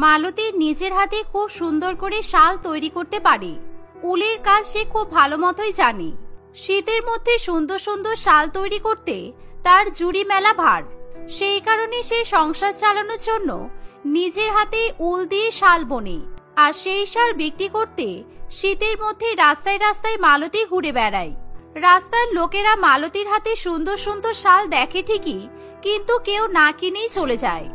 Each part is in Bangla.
মালতী নিজের হাতে খুব সুন্দর করে শাল তৈরি করতে পারে। উলের কাজ সে খুব ভালো মতোই জানে। শীতের মধ্যে সুন্দর সুন্দর শাল তৈরি করতে তার জুড়ি মেলা ভার। সেই কারণে সে সংসার চালানোর জন্য নিজের হাতে উল দিয়ে শাল বোনে, আর সেই শাল বিক্রি করতে শীতের মধ্যে রাস্তায় রাস্তায় মালতী ঘুরে বেড়ায়। রাস্তার লোকেরা মালতীর হাতে সুন্দর সুন্দর শাল দেখে ঠিকই, কিন্তু কেউ না কিনেই চলে যায়।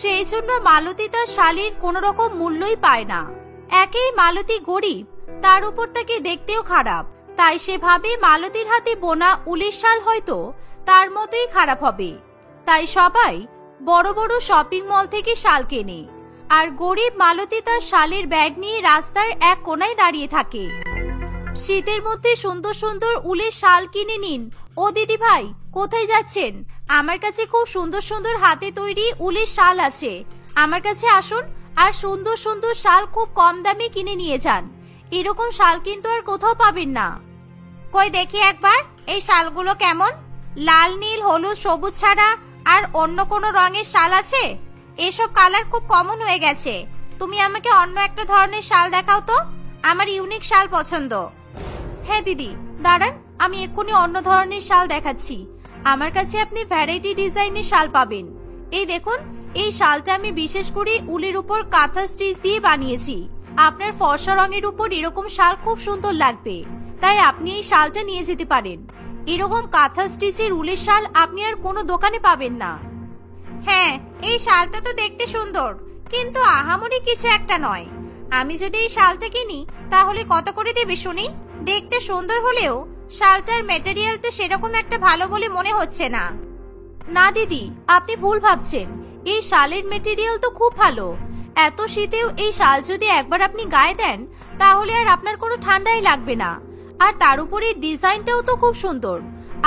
সেই জন্য মালতী তার শালের কোনো রকম মূল্যই পায় না। একেই মালতী গরিব, তার উপর তাকে দেখতেও খারাপ, তাই সে ভাবে মালতীর হাতে বোনা উলের শাল হয়তো তার মতোই খারাপ হবে। তাই সবাই বড় বড় শপিং মল থেকে শাল কেনে, আর গরিব মালতী তার শালের ব্যাগ নিয়ে রাস্তার এক কোনায় দাঁড়িয়ে থাকে। শীতের মধ্যে সুন্দর সুন্দর উলের শাল কিনে নিন। ও দিদি ভাই, কোথায় যাচ্ছেন? আমার কাছে খুব সুন্দর সুন্দর হাতে তৈরি উলের শাল আছে, আমার কাছে আসুন আর সুন্দর সুন্দর শাল খুব কম দামে কিনে নিয়ে যান। এরকম শাল কিন্তু আর কোথাও পাবেন না। কই দেখি একবার এই শালগুলো কেমন? লাল, নীল, হলুদ, সবুজ ছাড়া আর অন্য কোনো রঙের শাল আছে? এসব কালার খুব কমন হয়ে গেছে। তুমি আমাকে অন্য একটা ধরনের শাল দেখাও তো, আমার ইউনিক শাল পছন্দ। হ্যাঁ দিদি, দাঁড়ান, আমি এক্ষুনি অন্য ধরনের শাল দেখাচ্ছি। আমার কাছে আপনি ভ্যারাইটি ডিজাইনের শাল পাবেন। এই দেখুন, এই শালটা আমি বিশেষ করে উলের উপর কাঁথা স্টিচ দিয়ে বানিয়েছি। আপনার ফর্সা রঙের উপর এরকম শাল খুব সুন্দর লাগবে, তাই আপনি এই শালটা নিয়ে যেতে পারেন। এরকম কাঁথা স্টিচের উলের শাল আপনি আর কোনো দোকানে পাবেন না। হ্যাঁ, এই শালটা তো দেখতে সুন্দর, কিন্তু আহামরি কিছু একটা নয়। আমি যদি এই শালটা কিনি তাহলে কত করে দেবে শুনি? দেখতে সুন্দর হলেও শালটার ম্যাটেরিয়ালটা সেরকম একটা ভালো বলে মনে হচ্ছে না। না দিদি, আপনি ভুল ভাবছেন। এই শালের ম্যাটেরিয়াল তো খুব ভালো। এত শীতেও এই শাল যদি একবার আপনি গায়ে দেন তাহলে আর আপনার কোনো ঠান্ডাই লাগবে না। আর তার উপরে ডিজাইনটাও তো খুব সুন্দর।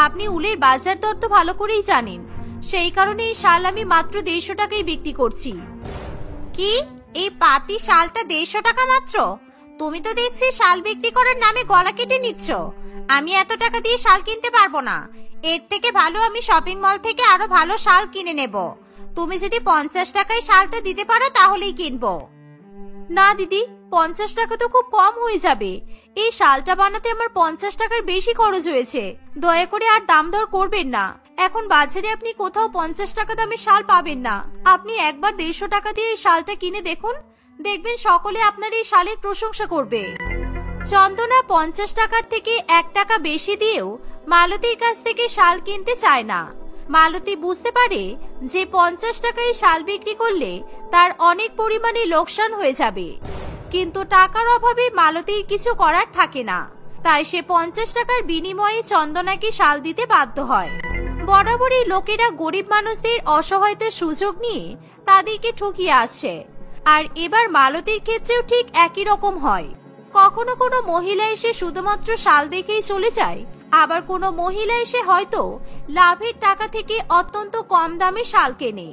আপনি উলের বাজার দর তো ভালো করেই জানেন, সেই কারণে এই শাল আমি মাত্র 150 টাকায় বিক্রি করছি। কি, এই পাতি শালটা 150 টাকা মাত্র? তুমি তো দেখছি শাল বিক্রি করার নামে গলা কেটে নিচ্ছ। আমি এত টাকা দিয়ে শাল কিনতে পারবো না। এর থেকে ভালো আমি শপিং মল থেকে আরো ভালো শাল কিনে নেব। তুমি যদি 50 টাকায় শালটা দিতে পারো তাহলেই কিনবো। না দিদি, 50 টাকা তো খুব কম হয়ে যাবে। এই শালটা বানাতে আমার 50 টাকার বেশি খরচ হয়েছে। দয়া করে আর দাম দর করবেন না। এখন বাজারে আপনি কোথাও 50 টাকা দামের শাল পাবেন না। আপনি একবার 150 টাকা দিয়ে এই শালটা কিনে দেখুন, দেখবেন সকলে আপনার এই শালের প্রশংসা করবে। চন্দনা 50 টাকার থেকে 1 টাকা বেশি দিয়েও মালতীর কাছ থেকে শাল কিনতে চায় না। মালতী বুঝতে পারে যে 50 টাকায় শাল বিক্রি করলে তার অনেক পরিমাণে লোকসান হয়ে যাবে, কিন্তু টাকার অভাবে মালতীর কিছু করার থাকে না। তাই সে 50 টাকার বিনিময়ে চন্দনাকে শাল দিতে বাধ্য হয়। বরাবরই লোকেরা গরিব মানুষদের অসহায়তার সুযোগ নিয়ে তাদেরকে ঠকিয়ে আসছে, আর এবার মালতীর ক্ষেত্রেও ঠিক একই রকম হয়। কখনো কোনো মহিলা এসে শুধুমাত্র শাল দেখেই চলে যায়, আবার কোনো মহিলা এসে হয়তো লাভের টাকা থেকে অত্যন্ত কম দামে শাল কেনে,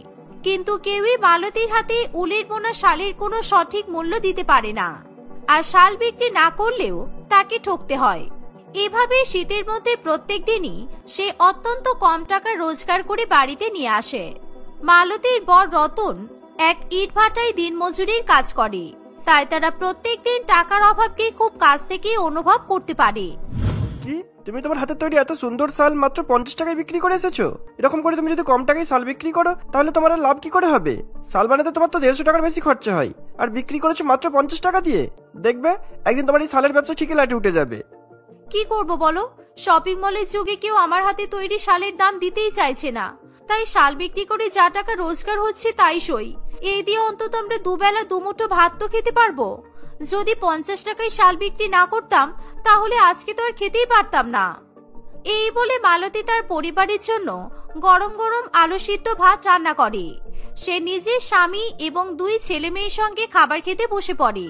কিন্তু কেউই মালতীর হাতে উলের বোনা শালের কোনো সঠিক মূল্য দিতে পারে না, আর শাল বিক্রি না করলেও তাকে ঠকতে হয়। এভাবে শীতের মধ্যে প্রত্যেক দিনই সে অত্যন্ত কম টাকা রোজগার করে বাড়িতে নিয়ে আসে। মালতীর বর রতন এক ইটভাটায় দিনমজুরির কাজ করে, তাই তারা প্রত্যেক দিন টাকার অভাবকে খুব কাছ থেকে অনুভব করতে পারে। কি, তুমি তোমার হাতে তৈরি এত সুন্দর শাল মাত্র 50 টাকায় বিক্রি করে এসেছো? এরকম করে তুমি যদি কম টাকায় শাল বিক্রি করো তাহলে তোমার লাভ কি করে হবে? শাল বানাতে তোমার তো 150 টাকার বেশি খরচা হয়, আর বিক্রি করেছো মাত্র 50 টাকা দিয়ে। দেখবে একদিন তোমার এই শালের ব্যবসা ঠিকই লাটে উঠে যাবে। কি করব বলো, শপিং মলের যুগে কেউ আমার হাতে তৈরি শালের দাম দিতেই চাইছে না, তাই শাল বিক্রি করে যা টাকা রোজগার হচ্ছে তাই সই। এই দিয়ে অন্তত আমরা দুবেলা দুমুঠো ভাত তো খেতে পারবো। যদি 50 টাকায় শাল বিক্রি না করতাম তাহলে আজকে তো আর খেতেই পারতাম না। এই বলে মালতী তার পরিবারের জন্য গরম গরম আলু সিদ্ধ ভাত রান্না করে। সে নিজের স্বামী এবং 2 ছেলে মেয়ের সঙ্গে খাবার খেতে বসে পড়ে।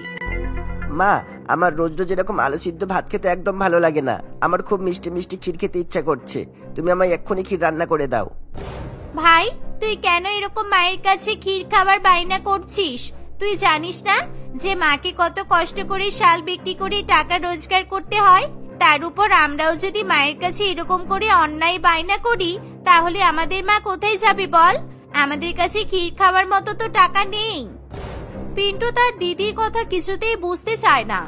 মা, আমার রোজ রোজ এরকম আলু সিদ্ধ ভাত খেতে একদম ভালো লাগে না। আমার খুব মিষ্টি মিষ্টি ক্ষীর খেতে ইচ্ছা করছে। তুমি আমায় এক্ষুনি ক্ষীর রান্না করে দাও। ভাই, তুই কেন এরকম মায়ের কাছে ক্ষীর খাবার বায়না করছিস? তুই জানিস না যে মাকে কত কষ্ট করে শাল বিক্রি করে টাকা রোজগার করতে হয়? তার উপর আমরাও যদি মায়ের কাছে এরকম করে অন্যায় বায়না করি তাহলে আমাদের মা কোথায় যাবে বল? আমাদের কাছে ক্ষীর খাওয়ার মতো তো টাকা নেই। পিন্টু তার দিদির কথা কিছুতেই বুঝতে চায় না।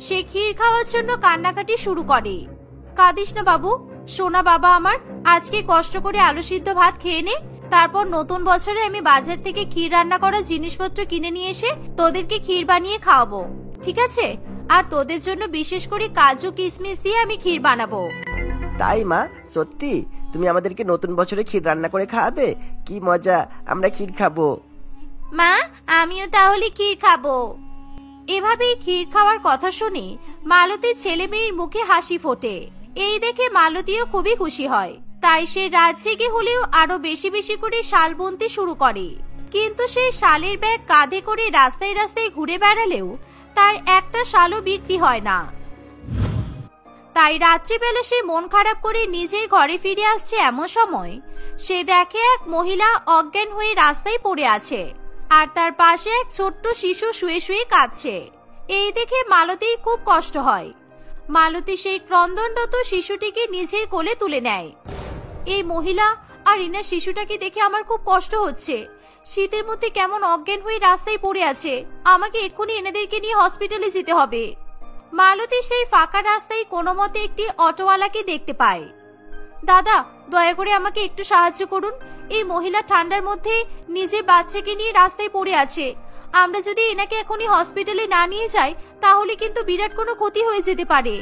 সে ক্ষীর খাওয়ার জন্য কান্নাকাটি শুরু করে। কাঁদিস না বাবু, সোনা বাবা আমার, আজকে কষ্ট করে আলু সিদ্ধ ভাত খেয়ে নে। তারপর নতুন বছরে আমি বাজার থেকে ক্ষীর রান্না করার জিনিসপত্র কিনে নিয়ে এসে তোদেরকে ক্ষীর বানিয়ে খাওয়াবো, ঠিক আছে? আর তোদের জন্য বিশেষ করে কাজু কিশমিশ দিয়ে আমি ক্ষীর বানাবো। তাই মা, সত্যি তুমি আমাদেরকে নতুন বছরে ক্ষীর রান্না করে খাওয়াবে? কি মজা, আমরা ক্ষীর খাবো। মা, আমিও তাহলে ক্ষীর খাবো। এভাবেই ক্ষীর খাওয়ার কথা শুনে মালতীর ছেলে মেয়ের মুখে হাসি ফোটে। এই দেখে মালতীও খুবই খুশি হয়। তাই সে রাত জেগে হলেও আরো বেশি বেশি করে শাল বুনতে শুরু করে। কিন্তু সেই শালের ব্যাগ কাঁধে করে রাস্তায় রাস্তায় ঘুরে বেড়ালেও তার একটা শালও বিক্রি হয় না। তাই রাত্রিবেলা সে মন খারাপ করে নিজের ঘরে ফিরে আসছে। এমন সময় সে দেখে এক মহিলা অজ্ঞান হয়ে রাস্তায় পড়ে আছে, আর তার পাশে এক ছোট্ট শিশু শুয়ে শুয়ে কাঁদছে। এই দেখে মালতীর খুব কষ্ট হয়। মালতী সেই ক্রন্দনরত শিশুটিকে নিজের কোলে তুলে নেয়। এই মহিলা আর ইনার শিশুটাকে দেখে আমার খুব কষ্ট হচ্ছে। শীতের মধ্যে কেমন অজ্ঞান হয়ে রাস্তায় পড়ে আছে। আমাকে এক্ষুনি এনাদেরকে নিয়ে হসপিটালে যেতে হবে। মালতী সেই ফাঁকা রাস্তায় কোনো মতে একটি অটোওয়ালাকে দেখতে পায়। দাদা, দয়া করে আমাকে একটু সাহায্য করুন। এই মহিলা ঠান্ডার মধ্যে নিজের বাচ্চাকে নিয়ে রাস্তায় পড়ে আছে। আমরা যদি এনাকে এখনই হসপিটালে না নিয়ে যাই তাহলে কিন্তু বিরাট কোনো ক্ষতি হয়ে যেতে পারে।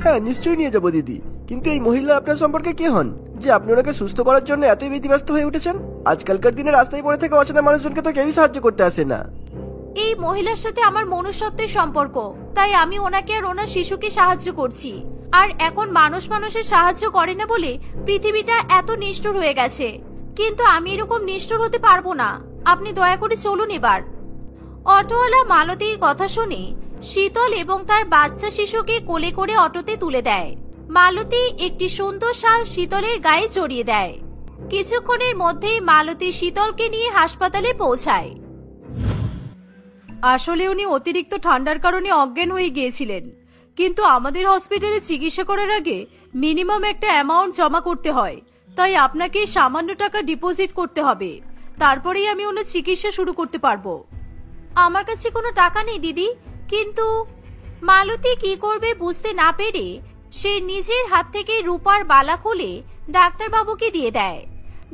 হ্যাঁ, নিশ্চয়ই নিয়ে যাবো দিদি। কিন্তু এই মহিলা আপনার সম্পর্কে কে হন যে আপনি ওনাকে সুস্থ করার জন্য এতই ব্যতিব্যস্ত হয়ে উঠেছেন? আজকালকার দিনে রাস্তায় পড়ে থেকে অচেনা মানুষজনকে তো কেউই সাহায্য করতে আসে না। এই মহিলার সাথে আমার মনুষ্যত্বের সম্পর্ক, তাই আমি ওনাকে আর ওনার শিশুকে সাহায্য করছি। আর এখন মানুষ মানুষের সাহায্য করে না বলে পৃথিবীটা এত নিষ্ঠুর হয়ে গেছে। কিন্তু আমি এরকম নিষ্ঠুর হতে পারবো না। আপনি দয়া করে চলুন এবার। অটোওয়ালা মালতীর কথা শুনে শীতল এবং তার বাচ্চা শিশুকে কোলে করে অটোতে তুলে দেয়। মালতী একটি সুন্দর শাল শীতলের গায়ে জড়িয়ে দেয়। কিছুক্ষণের মধ্যেই মালতী শীতলকে নিয়ে হাসপাতালে পৌঁছায়। আসলে উনি অতিরিক্ত ঠান্ডার কারণে অজ্ঞান হয়ে গিয়েছিলেন, কিন্তু আমাদের হসপিটালে চিকিৎসা করার আগে মিনিমাম একটা অ্যামাউন্ট জমা করতে হয়। তাই আপনাকে সামান্য টাকা ডিপোজিট করতে হবে, তারপরেই আমি ওনার চিকিৎসা শুরু করতে পারবো। আমার কাছে কোনো টাকা নেই দিদি। কিন্তু মালতী কি করবে বুঝতে না পেরে সে নিজের হাত থেকে রূপার বালা খুলে ডাক্তারবাবুকে দিয়ে দেয়।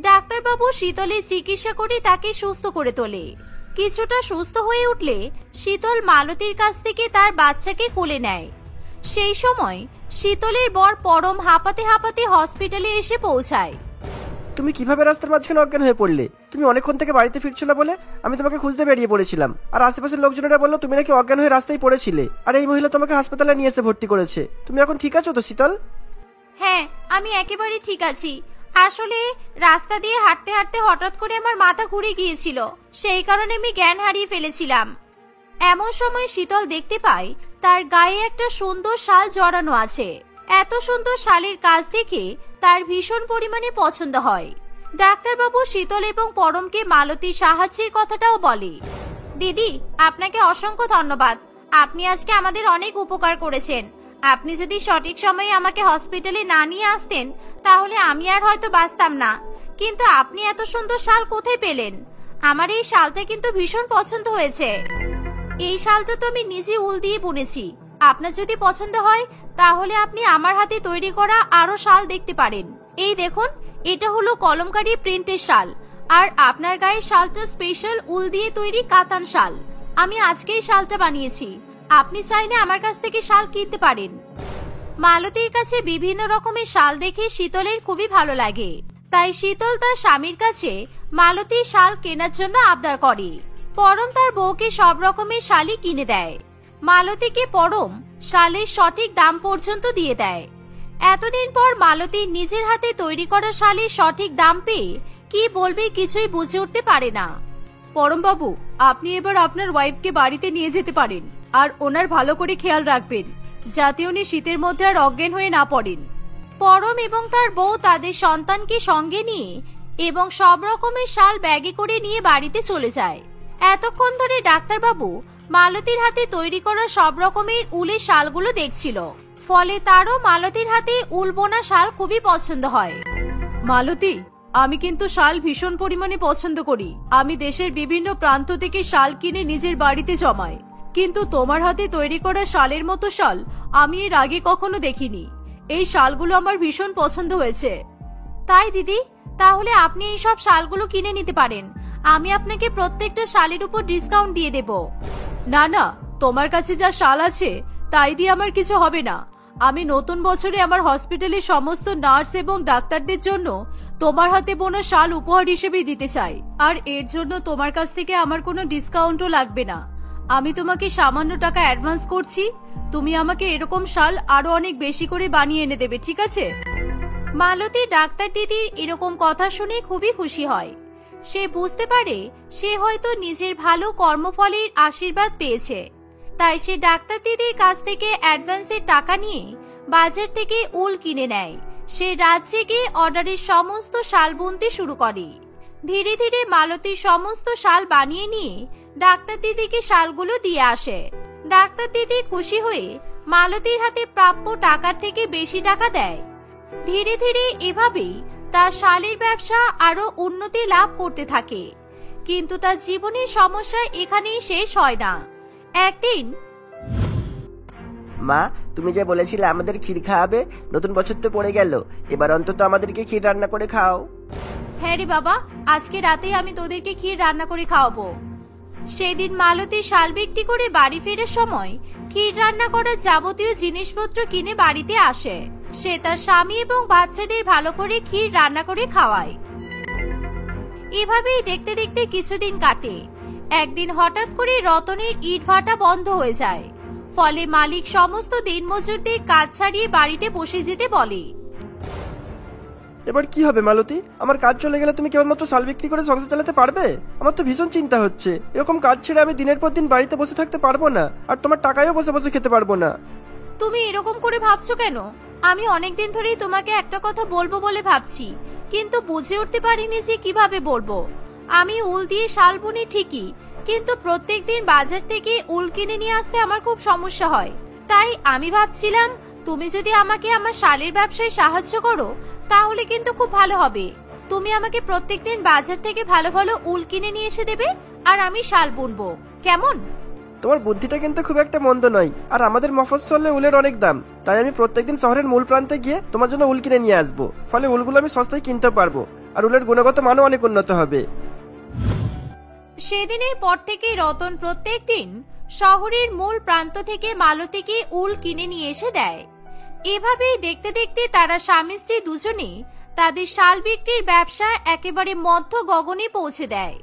ডাক্তারবাবু শীতলের চিকিৎসা করে তাকে সুস্থ করে তোলে। কিছুটা সুস্থ হয়ে উঠলে শীতল মালতীর কাছ থেকে তার বাচ্চাকে কোলে নেয়। সেই সময় শীতলের বর পরম হাঁপাতে হাঁপাতে হসপিটালে এসে পৌঁছায়। তুমি কিভাবে রাস্তার মাঝখানে অজ্ঞান হয়ে পড়লে? তুমি অনেকক্ষণ থেকে বাড়িতে ফিরছো না বলে আমি তোমাকে খুঁজতে বেরিয়ে পড়েছিলাম। আর আশেপাশের লোকজনেরা বললো তুমি নাকি অজ্ঞান হয়ে রাস্তায় পড়েছিলে, আর এই মহিলা তোমাকে হাসপাতালে নিয়ে এসে ভর্তি করেছে। তুমি এখন ঠিক আছো তো শীতল? হ্যাঁ, আমি একেবারে ঠিক আছি। আসলে রাস্তা দিয়ে হাঁটতে হাঁটতে হঠাৎ করে আমার মাথা ঘুরে গিয়েছিল, সেই কারণে আমি জ্ঞান হারিয়ে ফেলেছিলাম। এমন সময় শীতল দেখতে পায় তার গায়ে একটা সুন্দর শাল জড়ানো আছে। এত সুন্দর শালের কাজ দেখে তার ভীষণ পরিমাণে পছন্দ হয়। ডাক্তারবাবু শীতল এবং পরমকে মালতীর সাহায্যের কথাটাও বলে। দিদি, আপনাকে অসংখ্য ধন্যবাদ। আপনি আজকে আমাদের অনেক উপকার করেছেন। আপনি যদি সঠিক সময়ে আমাকে হসপিটালে না নিয়ে আসতেন তাহলে আমি আর হয়তো বাঁচতাম না। কিন্তু আপনি এত সুন্দর শাল কোথায় পেলেন? আমার এই শালটা কিন্তু ভীষণ পছন্দ হয়েছে। এই শালটা তো আমি নিজে উল দিয়ে বুনেছি। আপনার যদি পছন্দ হয় তাহলে আপনি আমার হাতে তৈরি করা আরো শাল দেখতে পারেন। এই দেখুন, এটা হলো কলমকারী প্রিন্টের শাল, আর আপনার গায়ে শালটা স্পেশাল উল দিয়ে তৈরি কাতান শাল। আমি আজকেই শালটা বানিয়েছি। আপনি চাইলে আমার কাছ থেকে শাল কিনতে পারেন। মালতীর কাছে বিভিন্ন রকমের শাল দেখে শীতলের খুবই ভালো লাগে। তাই শীতল তার স্বামীর কাছে মালতীর শাল কেনার জন্য আবদার করে। পরম তার বউকে সব রকমের শালই কিনে দেয়। মালতীকে পরম শালের সঠিক দাম পর্যন্ত দিয়ে দেয়। এতদিন পর মালতী নিজের হাতে তৈরি করা শালের সঠিক দাম পেয়ে কি বলবে কিছুই বুঝে উঠতে পারে না। পরম বাবু, আপনি এবার আপনার ওয়াইফকে বাড়িতে নিয়ে যেতে পারেন, আর ওনার ভালো করে খেয়াল রাখবেন যাতে উনি শীতের মধ্যে আর অজ্ঞান হয়ে না পড়েন। পরম এবং তার বউ তাদের সন্তানকে সঙ্গে নিয়ে এবং সব রকমের শাল ব্যাগে করে নিয়ে বাড়িতে চলে যায়। এতক্ষণ ধরে ডাক্তারবাবু মালতীর হাতে তৈরি করা সব রকমের উলের শালগুলো দেখছিল, ফলে তারও মালতীর হাতে উল বোনা শাল খুবই পছন্দ হয়। মালতী, আমি কিন্তু শাল ভীষণ পরিমাণে পছন্দ করি। আমি দেশের বিভিন্ন প্রান্ত থেকে শাল কিনে নিজের বাড়িতে জমাই, কিন্তু তোমার হাতে তৈরি করা শালের মতো শাল আমি এর আগে কখনো দেখিনি। এই শালগুলো আমার ভীষণ পছন্দ হয়েছে। তাই দিদি, তাহলে আপনি এই সব শালগুলো কিনে নিতে পারেন। আমি আপনাকে প্রত্যেকটা শালের উপর ডিসকাউন্ট দিয়ে দেব। না না, তোমার কাছে যা শাল আছে তাই দিয়ে আমার কিছু হবে না। আমি নতুন বছরে আমার হসপিটালের সমস্ত নার্স এবং ডাক্তারদের জন্য তোমার হাতে বোনা শাল উপহার হিসেবে দিতে চাই, আর এর জন্য তোমার কাছ থেকে আমার কোনো ডিসকাউন্টও লাগবে না। আমি তোমাকে সামান্য টাকা অ্যাডভান্স করছি, তুমি আমাকে এরকম শাল আরো অনেক বেশি করে বানিয়ে এনে দেবে, ঠিক আছে? মালতী ডাক্তার দিদির এরকম কথা শুনে খুবই খুশি হয়। সে বুঝতে পারে সে হয়তো নিজের ভালো কর্মফলের আশীর্বাদ পেয়েছে। তাই সে ডাক্তার দিদির কাছ থেকে অ্যাডভান্সের টাকা নিয়ে বাজার থেকে উল কিনে নেয়। সে রাত জেগে অর্ডারের সমস্ত শাল বুনতে শুরু করে। ধীরে ধীরে মালতী সমস্ত শাল বানিয়ে নিয়ে ডাক্তার দিদিকে শালগুলো দিয়ে আসে। ডাক্তার দিদি খুশি হয়ে মালতীর হাতে প্রাপ্য টাকার থেকে বেশি টাকা দেয়। ধীরে ধীরে এভাবেই তার শালের ব্যবসা আরো উন্নতি লাভ করতে থাকে। কিন্তু তার জীবনের সমস্যা এখানেই শেষ হয় না। একদিন, মা, তুমি যে বলেছিলে আমাদের ক্ষীর খাওয়াবে, নতুন বছর তো পড়ে গেল, এবার অন্তত আমাদেরকে ক্ষীর রান্না করে খাও। হ্যাঁ রে বাবা, আজকে রাতেই আমি তোদেরকে ক্ষীর রান্না করে খাওয়াবো। সেদিন মালতী শাল বিক্রি করে বাড়ি ফেরার সময় ক্ষীর রান্না করার যাবতীয় জিনিসপত্র কিনে বাড়িতে আসে। সে তার স্বামী এবং বাচ্চাদের ভালো করে ক্ষীর রান্না করে খাওয়ায়। এভাবেই দেখতে দেখতে কিছুদিন কাটে। একদিন হঠাৎ করে রতনের ইট ভাটা বন্ধ হয়ে যায়। ফলে মালিক সমস্ত দিনমজুরদের কাজ ছাড়িয়ে বাড়িতে বসে যেতে বলে। এবার কি হবে মালতী? আমার কাজ চলে গেলে তুমি কেবলমাত্র শাল বিক্রি করে সংসার চালাতে পারবে? আমার তো ভীষণ চিন্তা হচ্ছে। এরকম কাজ ছেড়ে আমি দিনের পর দিন বাড়িতে বসে থাকতে পারবো না, আর তোমার টাকায়ও বসে বসে খেতে পারবো না। তুমি এরকম করে ভাবছো কেন? আমি অনেকদিন ধরেই তোমাকে একটা কথা বলবো বলে ভাবছি, কিন্তু বুঝে উঠতে পারিনি যে কিভাবে বলবো। আমি উল দিয়ে শাল বুনি ঠিকই, কিন্তু প্রত্যেকদিন বাজার থেকে উল কিনে নিয়ে আসতে আমার খুব সমস্যা হয়। তাই আমি ভাবছিলাম তুমি যদি আমাকে আমার শালের ব্যবসায় সাহায্য করো তাহলে কিন্তু খুব ভালো হবে। তুমি আমাকে প্রত্যেকদিন বাজার থেকে ভালো ভালো উল কিনে নিয়ে এসে দেবে, আর আমি শাল বুনবো, কেমন? তোমার বুদ্ধিটা কিন্তু খুব একটা মন্দ নয়। আর আমাদের মফস্বলে উলের অনেক দাম, তাই আমি প্রত্যেকদিন শহরের মূল প্রান্তে গিয়ে তোমার জন্য উল কিনে নিয়ে আসবো। ফলে উলগুলো আমি সস্তায় কিনতে পারবো, আর উলের গুণগত মানও অনেক উন্নত হবে। সেদিনের পর থেকে রতন প্রত্যেকদিন শহরের মূল প্রান্ত থেকে মালতীকে উল কিনে নিয়ে এসে দেয়। এভাবেই দেখতে দেখতে তারা স্বামী স্ত্রী দুজনে তাদের শাল বিক্রির ব্যবসা একেবারে মধ্য গগনে পৌঁছে দেয়।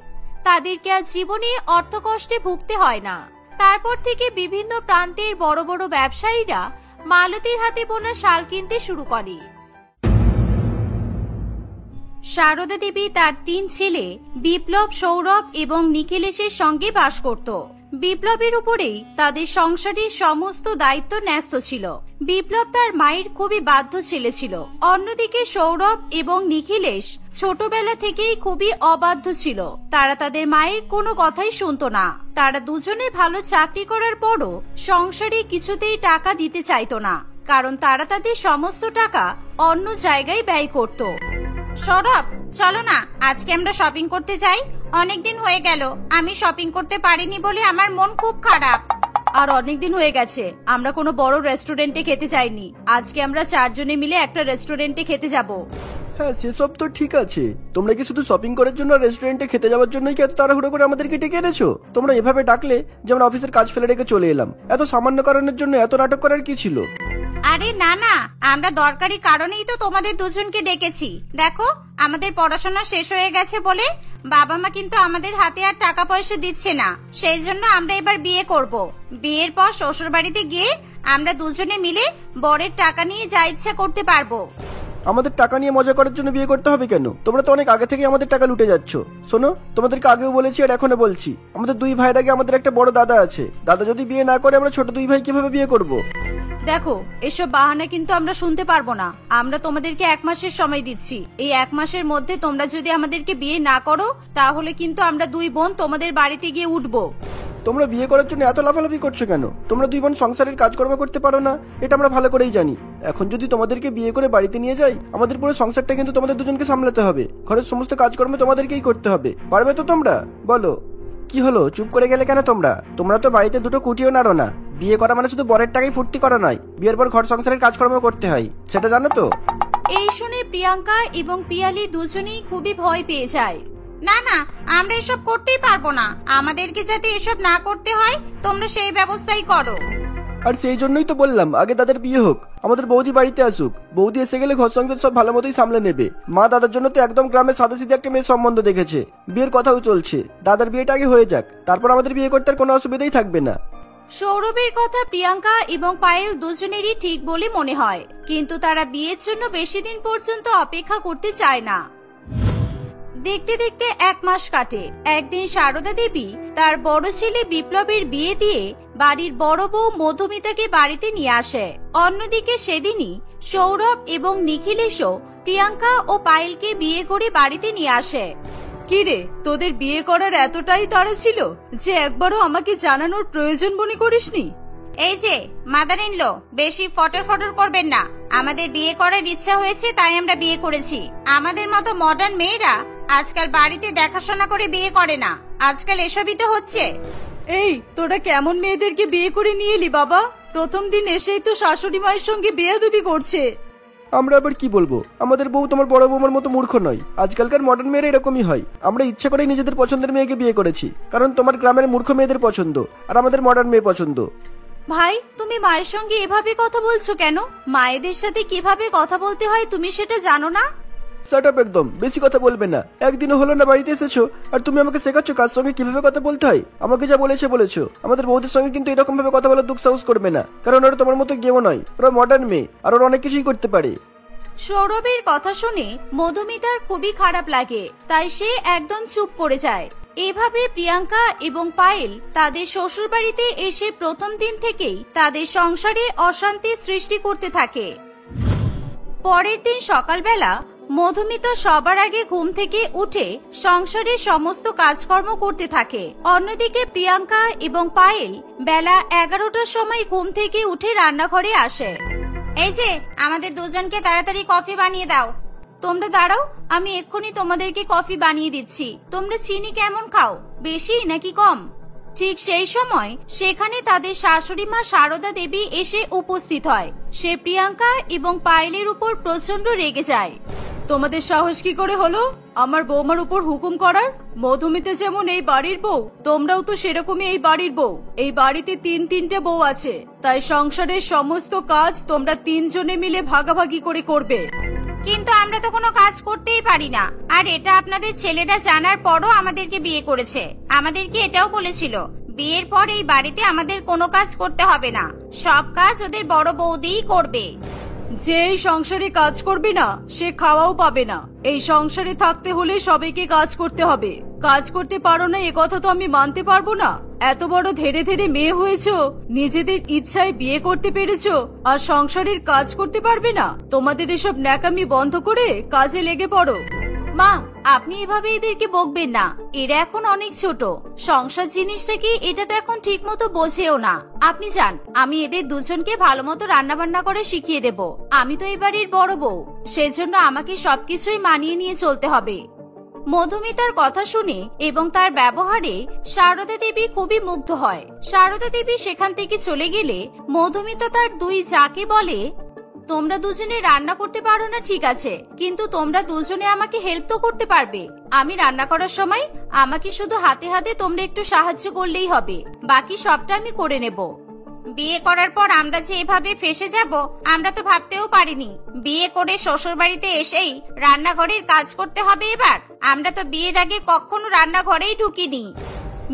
তাদেরকে আর জীবনে অর্থকষ্টে ভুগতে হয় না। তারপর থেকে বিভিন্ন প্রান্তের বড় বড় ব্যবসায়ীরা মালতীর হাতে বোনা শাল কিনতে শুরু করে। শারদা দেবী তার 3 ছেলে বিপ্লব, সৌরভ এবং নিখিলেশের সঙ্গে বাস করত। বিপ্লবের উপরেই তাদের সংসারের সমস্ত দায়িত্ব ন্যস্ত ছিল। বিপ্লব তার মায়ের খুবই বাধ্য ছেলে ছিল। অন্যদিকে সৌরভ এবং নিখিলেশ ছোটবেলা থেকেই খুবই অবাধ্য ছিল। তারা তাদের মায়ের কোনো কথাই শুনতো না। তারা দুজনে ভালো চাকরি করার পরও সংসারে কিছুতেই টাকা দিতে চাইতো না, কারণ তারা তাদের সমস্ত টাকা অন্য জায়গায় ব্যয় করত। সৌরভ, চলো না আজকে আমরা শপিং করতে যাই। অনেকদিন হয়ে গেল আমি শপিং করতে পারিনি বলে আমার মন খুব খারাপ। আর অনেকদিন হয়ে গেছে আমরা কোনো বড় রেস্টুরেন্টে খেতে যাইনি। আজকে আমরা 4 জনে মিলে একটা রেস্টুরেন্টে খেতে যাব। হ্যাঁ, সেসব তো ঠিক আছে। তোমরা কি শুধু শপিং করার জন্য রেস্টুরেন্টে খেতে যাওয়ার জন্যই কি এত তাড়াহুড়ো করে আমাদেরকে ডেকে এনেছো? তোমরা এভাবে ডাকলে যেমন অফিসের কাজ ফেলে রেখে চলে এলাম। এত সামান্য কারণের জন্য এত নাটক করার কি ছিল? আরে না না, আমরা দরকারি কারণেই তো তোমাদের দুজনকে ডেকেছি। দেখো, আমাদের পড়াশোনা শেষ হয়ে গেছে বলে বাবা মা কিন্তু আমাদের হাতে আর টাকা পয়সা দিচ্ছে না। সেই জন্য আমরা এবার বিয়ে করব। বিয়ের পর শ্বশুর বাড়িতে গিয়ে আমরা দুজনে মিলে বরের টাকা নিয়ে যা ইচ্ছা করতে পারবো। আমাদের টাকা নিয়ে মজা করার জন্য বিয়ে করতে হবে কেন? তোমরা তো অনেক আগে থেকে আমাদের টাকা লুটে যাচ্ছ। শোনো, তোমাদেরকে আগেও বলেছি আর এখনো বলছি, আমাদের 2 ভাইয়ের আগে আমাদের একটা বড় দাদা আছে। দাদা যদি বিয়ে না করে আমরা ছোট 2 ভাই কিভাবে বিয়ে করব? দেখো, এসব বাহানা কিন্তু আমরা শুনতে পারবো না। আমরা তোমাদেরকে 1 মাসের সময় দিচ্ছি। এই 1 মাসের মধ্যে তোমরা যদি আমাদেরকে বিয়ে না করো তাহলে কিন্তু আমরা 2 বোন তোমাদের বাড়িতে গিয়ে উঠবো। তোমরা বিয়ে করার জন্য এত লাফালাফি করছো কেন? তোমরা দুই বোন সংসারের কাজকর্ম করতে পারো না, এটা আমরা ভালো করেই জানি। এখন যদি তোমাদেরকে বিয়ে করে বাড়িতে নিয়ে যাই, আমাদের পুরো সংসারটা কিন্তু তোমাদের দুজনকে সামলাতে হবে। ঘরের সমস্ত কাজকর্ম তোমাদেরকেই করতে হবে। পারবে তো তোমরা? বলো। কি হলো, চুপ করে গেলে কেন তোমরা? তোমরা তো বাড়িতে দুটো কুটিও নাড়ো না। বিয়ে করা মানে শুধু বরের টাকায় ফুর্তি করা নয়, বিয়ের পর ঘর সংসারের কাজকর্ম করতে হয়, সেটা জানো তো? এই শুনে প্রিয়াঙ্কা এবং পিয়ালি দুজনেই খুবই ভয় পেয়ে যায়। না না, আমরা এসব করতেই পারবো না। আমাদেরকে যাতে এসব না করতে হয়, তোমরা সেই ব্যবস্থাই করো। আর সেই জন্যই তো বললাম আগে দাদার বিয়ে হোক, আমাদের বৌদি বাড়িতে আসুক। বৌদি এসে গেলে ঘর সংসার সব ভালো মতোই সামলে নেবে। মা দাদার জন্য তো একদম গ্রামের সাদাসিধে একটা মেয়ের সম্বন্ধ দেখেছে, বিয়ের কথাও চলছে। দাদার বিয়েটা আগে হয়ে যাক, তারপর আমাদের বিয়ে করতে আর কোনো অসুবিধাই থাকবে না। সৌরভের কথা প্রিয়াঙ্কা এবং পায়েল দুজনেরই ঠিক বলে মনে হয়, কিন্তু তারা বিয়ের জন্য বেশি দিন পর্যন্ত অপেক্ষা করতে চায় না। দেখতে দেখতে 1 মাস কাটে। একদিন সারদা দেবী তার বড় ছেলে বিপ্লবের বিয়ে দিয়ে বাড়ির বড় বউ মধুমিতাকে বাড়িতে নিয়ে আসে। অন্যদিকে সেদিনই সৌরভ এবং নিখিলেশও প্রিয়াঙ্কা ও পায়েলকে বিয়ে করে বাড়িতে নিয়ে আসে। কিরে, তোদের বিয়ে করার এতটাই তাড়া ছিল যে একবারও আমাকে জানানোর প্রয়োজন মনে করিসনি? এই যে মাদার ইন ল, বেশি ফটর ফটর করবেন না। আমাদের বিয়ে করার ইচ্ছা হয়েছে তাই আমরা বিয়ে করেছি। আমাদের মতো মডার্ন মেয়েরা আজকাল বাড়িতে দেখাশোনা করে বিয়ে করে না। আজকাল এসবই তো হচ্ছে। এই, তোরা কেমন মেয়েদেরকে বিয়ে করে নিয়ে এলি বাবা? প্রথম দিন এসেই তো শাশুড়ি মায়ের সঙ্গে বেয়াদবি করছে। আমরা আবার কি বলবো? আমাদের বউ তোমার বড় বৌমার মতো মূর্খ নয়। আজকালকার মডার্ন মেয়েরা এরকমই হয়। আমরা ইচ্ছা করেই নিজেদের পছন্দের মেয়েকে বিয়ে করেছি, কারণ তোমার গ্রামের মূর্খ মেয়েদের পছন্দ আর আমাদের মডার্ন মেয়ে পছন্দ। ভাই, তুমি মায়ের সঙ্গে এভাবে কথা বলছো কেন? মায়েদের সাথে কিভাবে কথা বলতে হয় তুমি সেটা জানো না? শাট আপ, একদম বেশি কথা বলবে না। একদিনও হলো না বাড়িতে এসেছো আর তুমি আমাকে শেখাচ্ছ কার সঙ্গে কিভাবে কথা বলতে হয়। আমাকে যা বলেছো। আমাদের বউদের সঙ্গে কিন্তু এরকম ভাবে কথা বলার দুঃসাহস করবে না, কারণ ওরা তোমার মতো গেও নয়। ওরা মডার্ন মেয়ে আর ওরা অনেক কিছুই করতে পারে। সৌরভের কথা শুনে মধুমিতার খুবই খারাপ লাগে, তাই সে একদম চুপ করে যায়। এভাবে প্রিয়াঙ্কা এবং পায়েল তাদের শ্বশুর বাড়িতে এসে প্রথম দিন থেকেই তাদের সংসারে অশান্তি সৃষ্টি করতে থাকে। পরের দিন সকালবেলা মধুমিতা সবার আগে ঘুম থেকে উঠে সংসারের সমস্ত কাজকর্ম করতে থাকে। অন্যদিকে প্রিয়াঙ্কা এবং পায়েল বেলা 11টার সময় ঘুম থেকে উঠে রান্নাঘরে আসে। এই যে, আমাদের দুজনকে তাড়াতাড়ি কফি বানিয়ে দাও। তোমরা দাঁড়াও, আমি এক্ষুনি তোমাদেরকে কফি বানিয়ে দিচ্ছি। তোমরা চিনি কেমন খাও, বেশি নাকি কম? ঠিক সেই সময় সেখানে তাদের শাশুড়ি মা সারদা দেবী এসে উপস্থিত হয়। সে প্রিয়াঙ্কা এবং পায়েলের উপর প্রচন্ড রেগে যায়। তোমাদের সাহস কি করে হলো আমার বৌমার উপর হুকুম করার? মধুমিতা যেমন এই বাড়ির বউ, তোমরাও তো সেরকমই এই বাড়ির বউ। এই বাড়িতে 3-3টে বউ আছে, তাই সংসারের সমস্ত কাজ তোমরা 3 জনে মিলে ভাগাভাগি করে করবে। কিন্তু আমরা তো কোনো কাজ করতেই পারি না, আর এটা আপনাদের ছেলেরা জানার পরও আমাদেরকে বিয়ে করেছে। আমাদেরকে এটাও বলেছিল বিয়ের পর এই বাড়িতে আমাদের কোনো কাজ করতে হবে না, সব কাজ ওদের বড় বৌদিই করবে। যে এই সংসারে কাজ করবে না সে খাওয়াও পাবে না। এই সংসারে থাকতে হলে সবাইকে কাজ করতে হবে। কাজ করতে পারো না এ কথা তো আমি মানতে পারবো না। এত বড় ধীরে ধীরে মেয়ে হয়েছো, নিজেদের ইচ্ছায় বিয়ে করতে পেরেছো, আর সংসারের কাজ করতে পারবে না? তোমাদের এসব ন্যাকামি বন্ধ করে কাজে লেগে পড়ো। মা, আপনি এভাবে এদেরকে বকবেন না, এরা এখন অনেক ছোট। সংসার জিনিসটা কি এটা তো এখন ঠিক মতো বোঝেও না। আপনি যান, আমি এদের দুজনকে ভালো মতো রান্না বান্না করে শিখিয়ে দেব। আমি তো এই বাড়ির বড় বউ, সেজন্য আমাকে সবকিছুই মানিয়ে নিয়ে চলতে হবে। মধুমিতার কথা শুনে এবং তার ব্যবহারে সারদা দেবী খুবই মুগ্ধ হয়। সারদা দেবী সেখান থেকে চলে গেলে মধুমিতা তার 2 জাকে বলে, তোমরা দুজনে রান্না করতে পারো না ঠিক আছে, কিন্তু তোমরা দুজনে আমাকে হেল্প তো করতে পারবে। আমি রান্না করার সময় আমাকে শুধু হাতে হাতে তোমরা একটু সাহায্য করলেই হবে, বাকি সবটা আমি করে নেব। বিয়ে করার পর আমরা যে এভাবে ফেসে যাব আমরা তো ভাবতেও পারিনি। বিয়ে করে শ্বশুর বাড়িতে এসেই রান্নাঘরের কাজ করতে হবে এবার। আমরা তো বিয়ের আগে কখনো রান্নাঘরেই ঢুকিনি।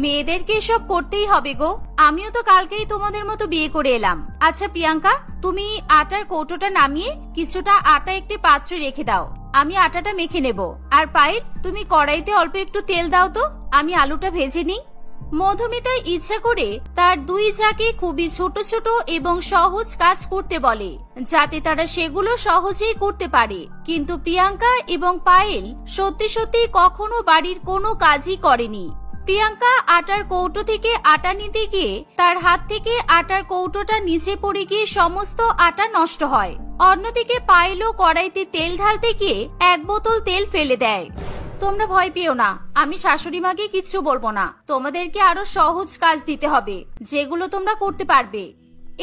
মেয়েদেরকে এসব করতেই হবে গো। আমিও তো কালকেই তোমাদের মতো বিয়ে করে এলাম। আচ্ছা প্রিয়াঙ্কা, তুমি আটার কৌটোটা নামিয়ে কিছুটা আটা একটি পাত্রে রেখে দাও, আমি আটাটা মেখে নেব। আর পায়েল, তুমি কড়াইতে অল্প একটু তেল দাও তো, আমি আলুটা ভেজে নিই। মধুমিতা ইচ্ছা করে তার 2 জাকে খুবই ছোট ছোট এবং সহজ কাজ করতে বলে, যাতে তারা সেগুলো সহজেই করতে পারে। কিন্তু প্রিয়াঙ্কা এবং পায়েল সত্যি সত্যি কখনো বাড়ির কোনো কাজই করেনি। প্রিয়াঙ্কা আটার কৌটো থেকে আটা নিতে গিয়ে তার হাত থেকে আটার কৌটোটা নিচে পড়ে গিয়ে সমস্ত আটা নষ্ট হয়। অন্যদিকে পায়েলও কড়াইতে তেল ঢালতে গিয়ে 1 বোতল তেল ফেলে দেয়। তোমরা ভয় পেও না, আমি শাশুড়ি মাকে কিচ্ছু বলবো না। তোমাদেরকে আরো সহজ কাজ দিতে হবে, যেগুলো তোমরা করতে পারবে।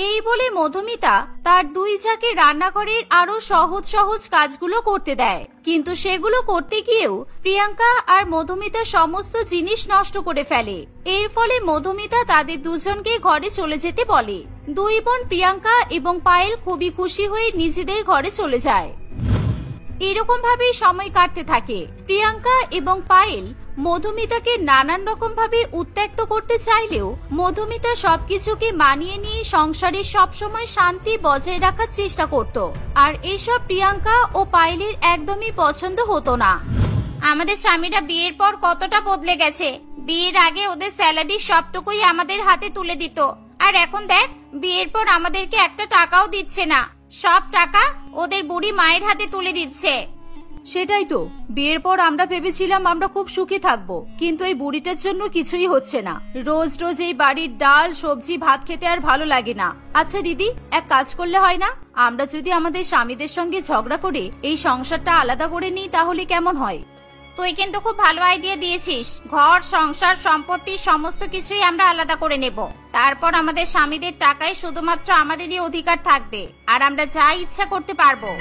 এই বলে মধুমিতা তার 2 ঝাঁকে রান্নাঘরের আরো সহজ সহজ কাজগুলো করতে দেয়। কিন্তু সেগুলো করতে গিয়েও প্রিয়াঙ্কা আর মধুমিতা সমস্ত জিনিস নষ্ট করে ফেলে। এর ফলে মধুমিতা তাদের দুজনকে ঘরে চলে যেতে বলে। 2 বোন প্রিয়াঙ্কা এবং পায়েল খুবই খুশি হয়ে নিজেদের ঘরে চলে যায়। এরকম ভাবেই সময় কাটতে থাকে। প্রিয়াঙ্কা এবং পায়েল মধুমিতাকে নানান রকম ভাবে উত্ত্যক্ত করতে চাইলেও মধুমিতা সবকিছুকে মানিয়ে নিয়ে সংসারে সবসময় শান্তি বজায় রাখার চেষ্টা করত। আর এসব প্রিয়াঙ্কা ও পায়েলের একদমই পছন্দ হতো না। আমাদের স্বামীরা বিয়ের পর কতটা বদলে গেছে। বিয়ের আগে ওদের স্যালারি সবটুকুই আমাদের হাতে তুলে দিত, আর এখন দেখ বিয়ের পর আমাদেরকে একটা টাকাও দিচ্ছে না। সব টাকা ওদের বুড়ি মায়ের হাতে তুলে দিচ্ছে। সেটাই তো, বিয়ের পর আমরা ভেবেছিলাম আমরা খুব সুখী থাকবো, কিন্তু এই বুড়িটার জন্য কিছুই হচ্ছে না। রোজ রোজ এই বাড়ির ডাল সবজি ভাত খেতে আর ভালো লাগে না। আচ্ছা দিদি, এক কাজ করলে হয় না? আমরা যদি আমাদের স্বামীদের সঙ্গে ঝগড়া করে এই সংসারটা আলাদা করে নিই তাহলে কেমন হয়? তুই কিন্তু খুব ভালো আইডিয়া দিয়েছিস। ঘর সংসার সম্পত্তি সমস্ত কিছুই আমরা আলাদা করে নেব। তারপর আমাদের স্বামীদের টাকায় শুধুমাত্র আমাদেরই অধিকার থাকবে, আর আমরা যা ইচ্ছা করতে পারবো।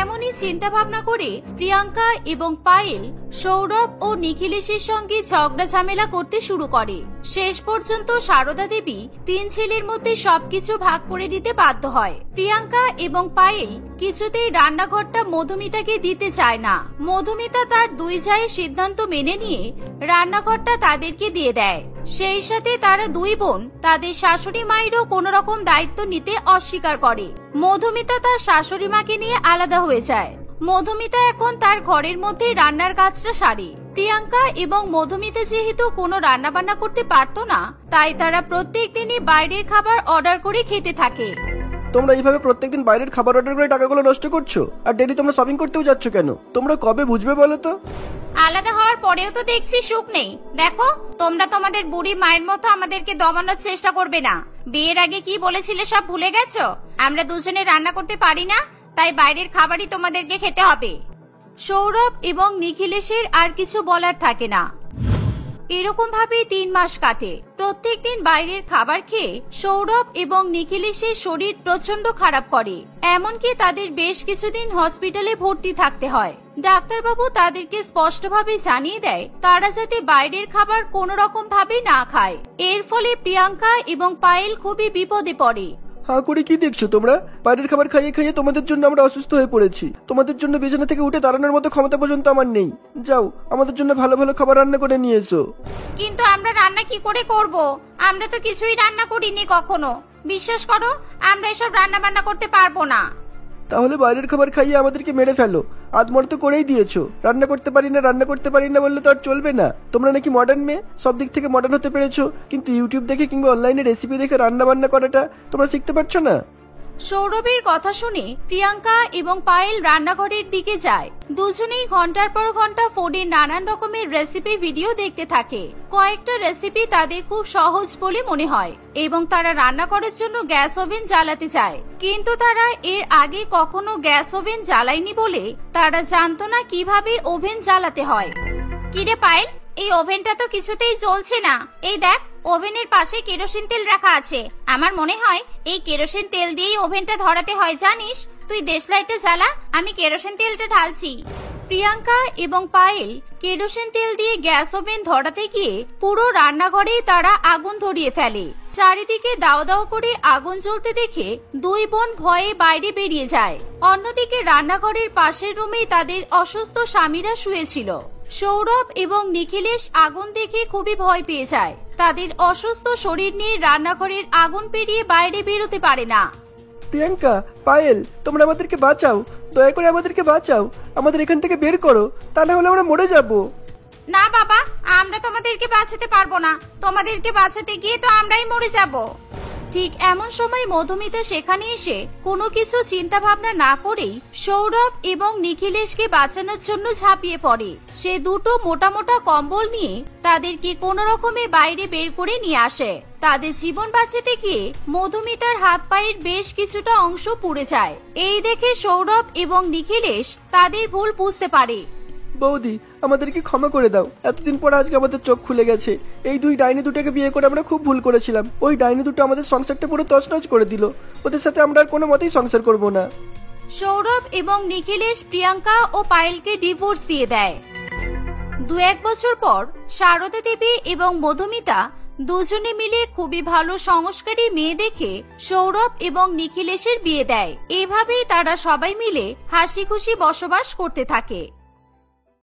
এমনই চিন্তা ভাবনা করে প্রিয়াঙ্কা এবং পায়েল সৌরভ ও নিখিলেশের সঙ্গে ঝগড়া ঝামেলা করতে শুরু করে। শেষ পর্যন্ত সারদা দেবী 3 ছেলের মধ্যে সবকিছু ভাগ করে দিতে বাধ্য হয়। প্রিয়াঙ্কা এবং পায়েল কিছুতেই রান্নাঘরটা মধুমিতাকে দিতে চায় না। মধুমিতা তার 2 জায়ের সিদ্ধান্ত মেনে নিয়ে রান্নাঘরটা তাদেরকে দিয়ে দেয়। সেই সাথে তারা 2 বোন তাদের শাশুড়ি মায়েরও কোন রকম দায়িত্ব নিতে অস্বীকার করে। মধুমিতা তার শাশুড়ি মাকে নিয়ে আলাদা হয়ে যায়। মধুমিতা এখন তার ঘরের মধ্যে রান্নার কাজটা সারে। প্রিয়াঙ্কা এবং মধুমিতা যেহেতু কোনো রান্না বান্না করতে পারতো না, তাই তারা প্রত্যেক দিনই বাইরের খাবার অর্ডার করে খেতে থাকে। তোমরা এইভাবে প্রত্যেকদিন বাইরের খাবার অর্ডার করে টাকাগুলো নষ্ট করছো, আর ডেলি তোমরা শপিং করতেও যাচ্ছ কেন? তোমরা কবে বুঝবে বলো তো? আলাদা হওয়ার পরেও তো দেখছি সুখ নেই। দেখো, তোমরা তোমাদের বুড়ি মায়ের মতো আমাদেরকে দমানোর চেষ্টা করবে না। বিয়ের আগে কি বলেছিলে সব ভুলে গেছো? আমরা দুজনে রান্না করতে পারি না, তাই বাইরের খাবারই তোমাদেরকে খেতে হবে। সৌরভ এবং নিখিলেশের আর কিছু বলার থাকে না। এরকম ভাবে 3 মাস কাটে। প্রত্যেকদিন বাইরের খাবার খেয়ে সৌরভ এবং নিখিলেশের শরীর প্রচন্ড খারাপ করে। এমনকি তাদের বেশ কিছুদিন হসপিটালে ভর্তি থাকতে হয়। ডাক্তারবাবু তাদেরকে স্পষ্টভাবে জানিয়ে দেয় তারা যাতে বাইরের খাবার কোনো রকম ভাবে না খায়। এর ফলে প্রিয়াঙ্কা এবং পায়েল খুবই বিপদে পড়ে। হা করে কি দেখছো তোমরা? বাইরের খাবার খাইয়ে খাইয়ে তোমাদের জন্য আমরা অসুস্থ হয়ে পড়েছি। তোমাদের জন্য বিছানা থেকে উঠে দাঁড়ানোর মতো ক্ষমতা পর্যন্ত আমার নেই। যাও, আমাদের জন্য ভালো ভালো খাবার রান্না করে নিয়ে এসো। কিন্তু আমরা রান্না কি করে করব? আমরা তো কিছুই রান্না করিনি কখনো। বিশ্বাস করো, আমরা এসব রান্না বান্না করতে পারবো না। তাহলে বাইরের খাবার খাইয়ে আমাদেরকে মেরে ফেলো। আদমর তো করেই দিয়েছো। রান্না করতে পারি না বললে তো আর চলবে না। তোমরা নাকি মডার্ন মেয়ে, সব দিক থেকে মডার্ন হতে পেরেছো, কিন্তু ইউটিউব দেখে কিংবা অনলাইনে রেসিপি দেখে রান্না বান্না করাটা তোমরা শিখতে পারছো না। সৌরভের কথা শুনে প্রিয়াঙ্কা এবং পায়েল রান্নাঘরের দিকে যায়। দুজনেই ঘন্টার পর ঘন্টা ফোনে নানান রকমের রেসিপি ভিডিও দেখতে থাকে। কয়েকটা রেসিপি তাদের খুব সহজ বলে মনে হয় এবং তারা রান্না করার জন্য গ্যাস ওভেন জ্বালাতে চায়। কিন্তু তারা এর আগে কখনো গ্যাস ওভেন জ্বালায়নি বলে তারা জানতো না কিভাবে ওভেন জ্বালাতে হয়। কিরে পায়েল, এই ওভেনটা তো কিছুতেই জ্বলছে না। এই দেখ, ওভেনের পাশে কেরোসিন তেল রাখা আছে। আমার মনে হয় এই কেরোসিন তেল দিয়েই ওভেনটা ধরাতে হয়। জানিস, তুই দেশলাইটটা জ্বালা, আমি কেরোসিন তেলটা ঢালছি। প্রিয়াঙ্কা এবং পায়েল কেরোসিন তেল দিয়ে গ্যাস ওভেন ধরাতে গিয়ে পুরো রান্নাঘরেই তারা আগুন ধরিয়ে ফেলে। চারিদিকে দাও দাও করে আগুন জ্বলতে দেখে 2 বোন ভয়ে বাইরে বেরিয়ে যায়। অন্যদিকে রান্নাঘরের পাশের রুমেই তাদের অসুস্থ স্বামীরা শুয়েছিল। সৌরভ এবং নিখিলেশ আগুন দেখে খুবই ভয় পেয়ে যায়। তাদের অসুস্থ শরীর নিয়ে রান্নাঘরের আগুন পেরিয়ে বাইরে বেরোতে পারে না। প্রিয়াঙ্কা, পায়েল, তোমরা আমাদেরকে বাঁচাও, দয়া করে আমাদেরকে বাঁচাও। আমাদের এখান থেকে বের করো, তা না হলে আমরা মরে যাব। না বাবা, আমরা তোমাদেরকে বাঁচাতে পারবো না। তোমাদেরকে বাঁচাতে গিয়ে তো আমরাই মরে যাব। ঠিক এমন সময় মধুমিতা সেখানে এসে কোনো কিছু চিন্তা ভাবনা না করেই সৌরভ এবং নিখিলেশকে বাঁচানোর জন্য ঝাঁপিয়ে পড়ে। সে দুটো মোটা মোটা কম্বল নিয়ে তাদেরকে কোনো রকমে বাইরে বের করে নিয়ে আসে। তাদের জীবন বাঁচাতে গিয়ে মধুমিতার হাত পায়ের বেশ কিছুটা অংশ পুড়ে যায়। এই দেখে সৌরভ এবং নিখিলেশ তাদের ভুল বুঝতে পারে। বৌদি, আমাদেরকে ক্ষমা করে দাও। এতদিন পর আজকে আমাদের চোখ খুলে গেছে। এই দুই ডাইনি দুটোকে বিয়ে করে আমরা খুব ভুল করেছিলাম। ওই ডাইনি দুটো আমাদের সংসারটা পুরো তছনছ করে দিল। ওদের সাথে আমরা আর কোনো মতেই সংসার করব না। সৌরভ এবং নিখিলেশ প্রিয়াঙ্কা ও পায়েলকে ডিভোর্স দিয়ে দেয়। 2-1 বছর পর সারদা দেবী এবং মধুমিতা দুজনে মিলে খুবই ভালো সংস্কারী মেয়ে দেখে সৌরভ এবং নিখিলেশের বিয়ে দেয়। এভাবেই তারা সবাই মিলে হাসি খুশি বসবাস করতে থাকে।